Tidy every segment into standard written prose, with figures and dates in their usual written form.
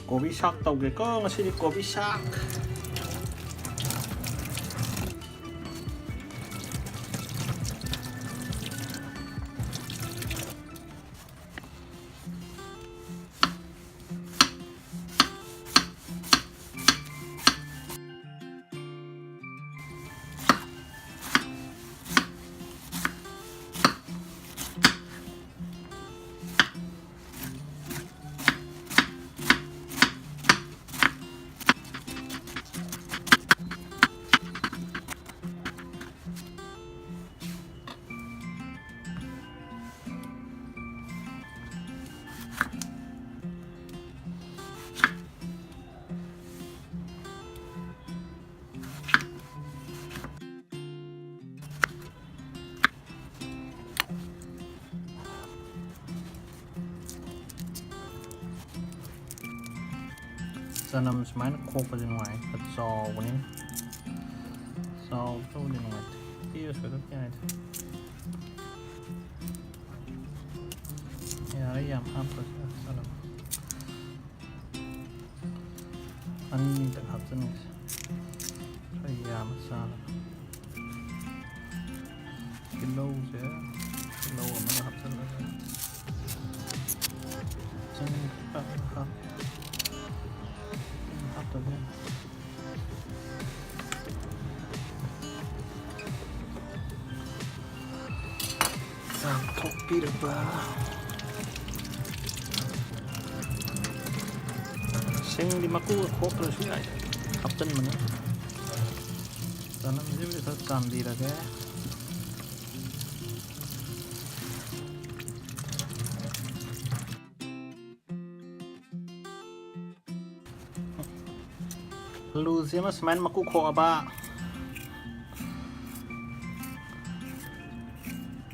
고비 샥 tàu cơ ngasi 고비 샥จะนำสมัยนักโคไปยังไงตัดซอวันนี้ซอตู้ยังไงที่จะช่วยทุกอย่างอะไรอย่างห้ามตัวสลับอันนี้แต่ครับจะนี่พยายามสลับกิโลเสียกิโลมันครับจะเลยจะนี่ครับตัวนี้ทบปีหรือเปล่าสิ่งที่มากู้โคกเลยช่วยขับต้นมันเนี่ยตอนนั้นมันจะไม่ได้ทำการดีแล้วแกลูเซียมาสมัยมากู้โคอาบ้า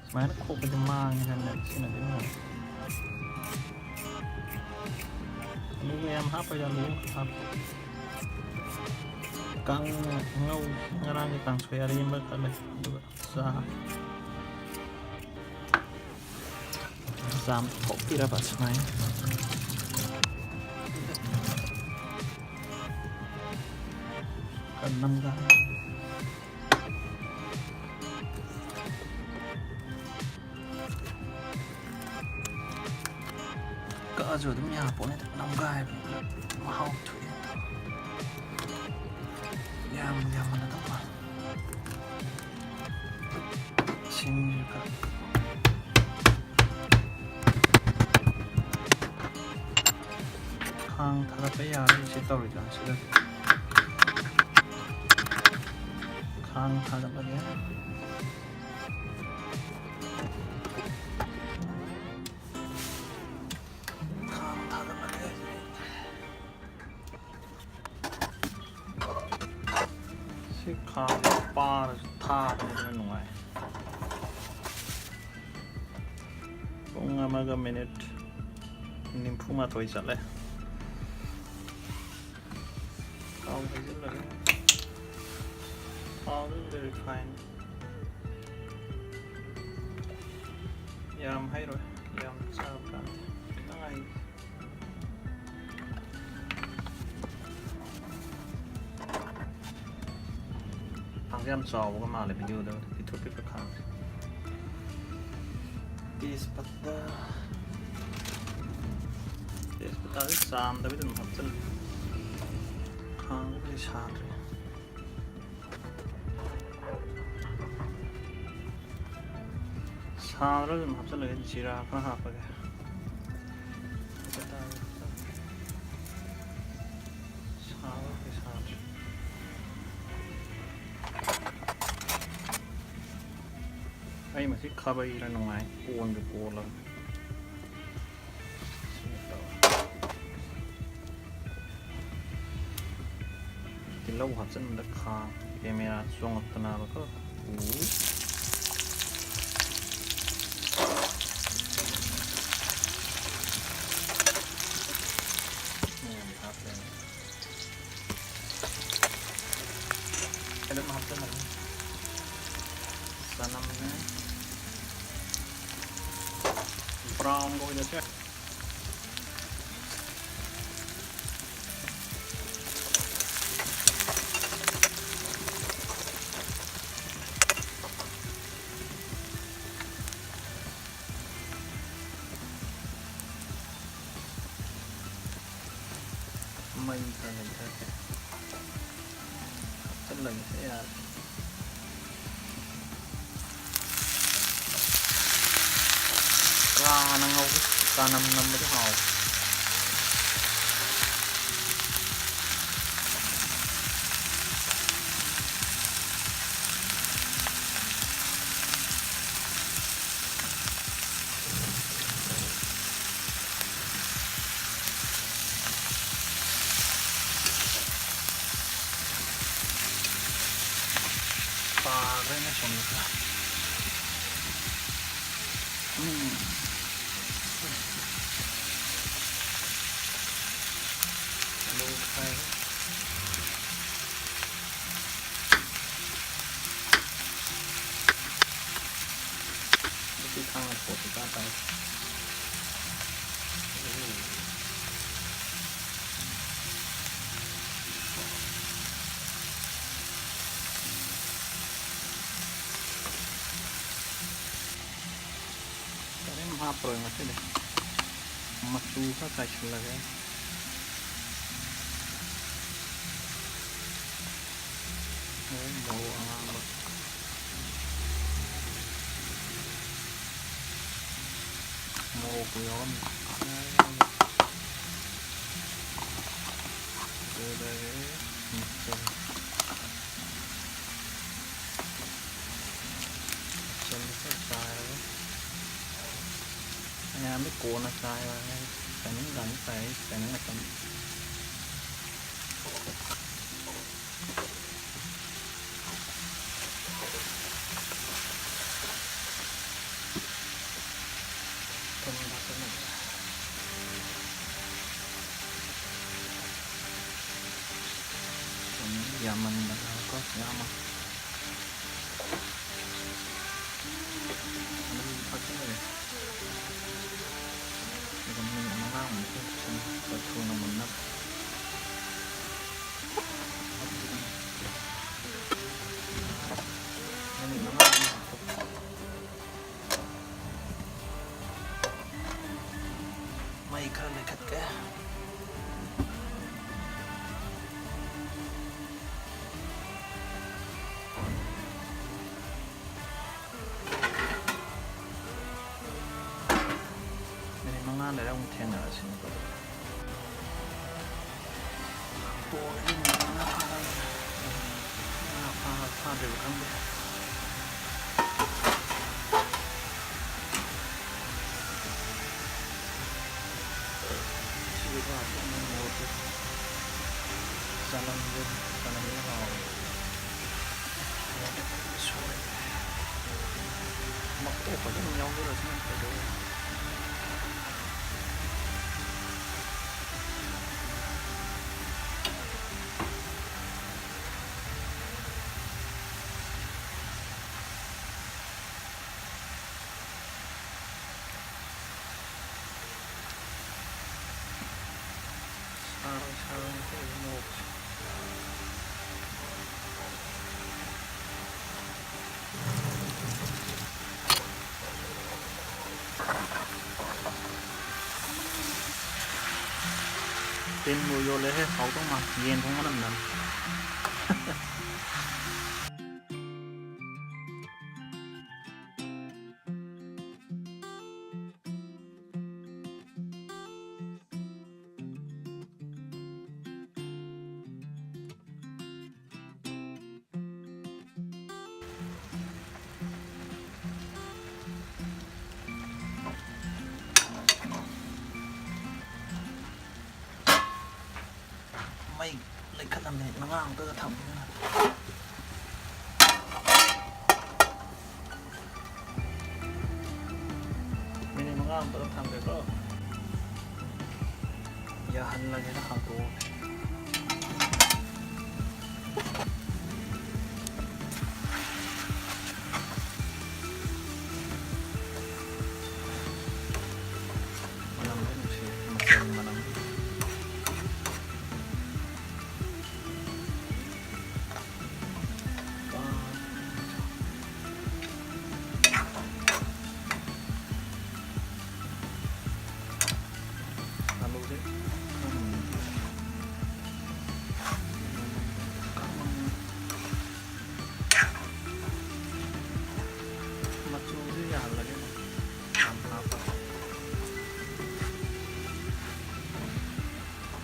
สมัยนั้นโคก็จะมาอย่างนั้นแหละสินะที่นี่นี่พยายามหาไปจะรู้ครับกังเงางานกังสวยอะไรยังไม่กันเลยดูสามพบที่ระบาดสมัยกันนั่งกันก็อาจจะต้องมีอะไรเนี่ยนั่งกันมาหาถุยยามมันต้องมาชิมกันข้างทาร์เปียร์ชิตอริกันชิลล์ข้างทาร์เปียร์สิข้างปาร์ทาร์นี่เป็นหน่วยปงอามาก็มินิทนิมพูมาถอยจัดเลยเอาไปจัดเลยเอาเลยฟายยามให้เลยยามทราบกันตั้งไงทางยามสอบก็มาเลยไปดูเดี๋ยวที่ทุบไปประคังดีสปัตตาที่3แต่ไม่ถึงครับจนข้างไม่ชาร์จเลยชาร์จแล้วถึงครับจะเลยจีราข้างหักไปเลยชาร์จไปชาร์จไอ้เหมือนที่คาบอีแล้วน้องไงปวนไปปวนแล้วเราหัดเส้นดักขาเกมเนี่ยช่วงอัตนาแล้วก็นี่ครับเลยไอ้เรื่องหัดเส้นมันสนามเนี่ยพร้อมก็จะเช็ค Mây thôi mình thôi chất lượng sẽ ra năng ngâu ra 5 năm mới hào pha cái nó xong rồi cái thang là của chúng ta tay Pro masih deh masuk ke kaca lagi mau amat mau kuyon udah selesai nhà mấy cuộn nó sai rồi phải những rảnh phải những là cần giờ mình có nhà mà mình phát cái này còn mình nó lao một cái vật thường là mình nắp mình nó mày khơi này khát cả để ông thiên ở xin cô bộ cái này nó pha đều không biết chỉ có một cái salon lên salon nó vào mặc tốt phải giống nhau với là chúng phải được tên mùi vô lấy hết 6 trong mặt nhiên không có nằm nằm mày lấy cắt làm này nó ngang tôi thầm mình nó ngang tôi thầm được đó giờ hành là cái nó học tù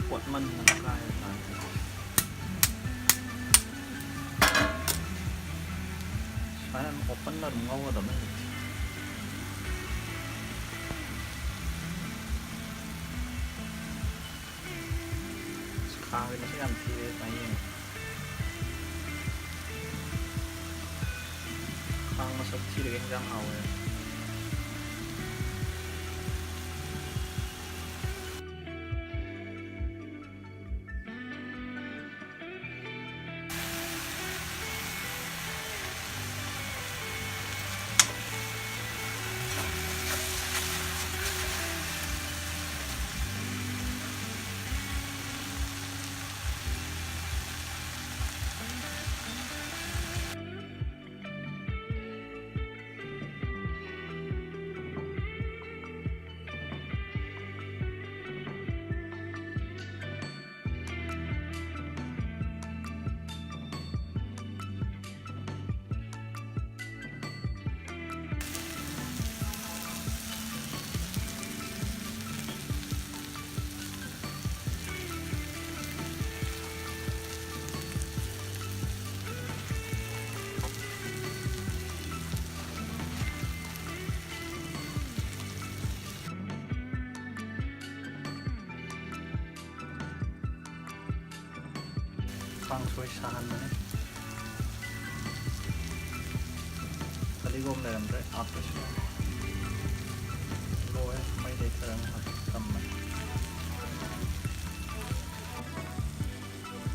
quật mình là cái phải là một bánh là ngon rồi đấy khang nó sẽ ăn thì này khang nó sẽ chỉ được cái răng hàu này khang suối sàn này tadi gua dalam deh apa sih gua mai deh terang teman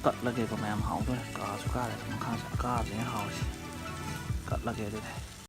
cắt lagi của mẹ em hỏng thôi cả số ca này thằng khang sẽ ca gì hỏng cắt lagi đây